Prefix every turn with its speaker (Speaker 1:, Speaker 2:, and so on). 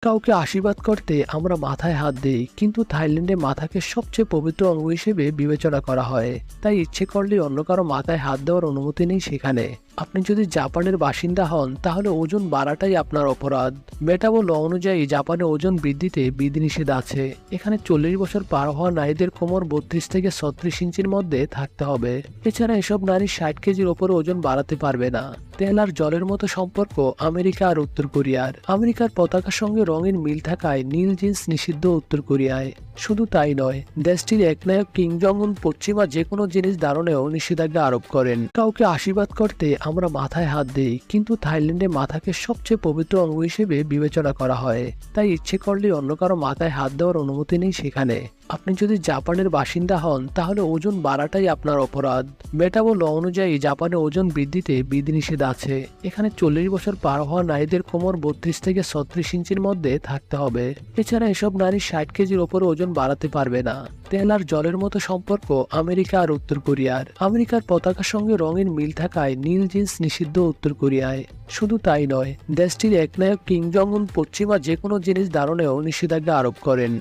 Speaker 1: কাউকে আশীর্বাদ করতে আমরা মাথায় হাত দিই, কিন্তু থাইল্যান্ডে মাথাকে সবচেয়ে পবিত্র অঙ্গ হিসেবে বিবেচনা করা হয়। তাই ইচ্ছে করলে অন্য কারো মাথায় হাত দেওয়ার অনুমতি নেই সেখানে। আপনি যদি জাপানের বাসিন্দা হন তাহলে ওজন বাড়াটাই আপনার অপরাধ। মেটাবো ল অনুযায়ী জাপানে ওজন বৃদ্ধিতে বিধিনিষেধ আছে। এখানে 40 বছর পার হওয়া নারীদের কোমর 32 থেকে 36 ইঞ্চির মধ্যে থাকতে হবে। এছাড়া এসব নারী 60 কেজির ওপরে ওজন বাড়াতে পারবে না। তেল আর জলের মতো সম্পর্ক আমেরিকা আর উত্তর কোরিয়ার। আমেরিকার পতাকার সঙ্গে রঙের মিল থাকায় নীল জিন্স নিষিদ্ধ উত্তর কোরিয়ায়। শুধু তাই নয়, দেশটির একনায়ক কিম জং উন পশ্চিমা যে কোনো জিনিস ধারণেও নিষেধাজ্ঞা আরোপ করেন। কাউকে আশীর্বাদ করতে আমরা মাথায় হাত দিই, কিন্তু থাইল্যান্ডে মাথাকে সবচেয়ে পবিত্র অঙ্গ হিসেবে বিবেচনা করা হয়। তাই ইচ্ছে করলে অন্য কারো মাথায় হাত দেওয়ার অনুমতি নেই সেখানে। আপনি যদি জাপানের বাসিন্দা হন তাহলে ওজন বাড়াটাই আপনার অপরাধ। মেটাবো ল অনুযায়ী জাপানে ওজন বৃদ্ধিতে বিধিনিষেধ আছে। এখানে 40 বছর পার হওয়া নারীদের কোমর 32 থেকে 36 ইঞ্চির মধ্যে থাকতে হবে। এছাড়া এসব নারী 60 কেজির ওপরে ওজন বাড়াতে পারবে না। তেল আর জলের মতো সম্পর্ক আমেরিকা আর উত্তর কোরিয়ার। আমেরিকার পতাকার সঙ্গে রঙের মিল থাকায় নীল জিন্স নিষিদ্ধ উত্তর কোরিয়ায়। শুধু তাই নয়, দেশটির একনায়ক কিম জং উন পশ্চিমা যে কোনো জিনিস ধারণেও নিষেধাজ্ঞা আরোপ করেন।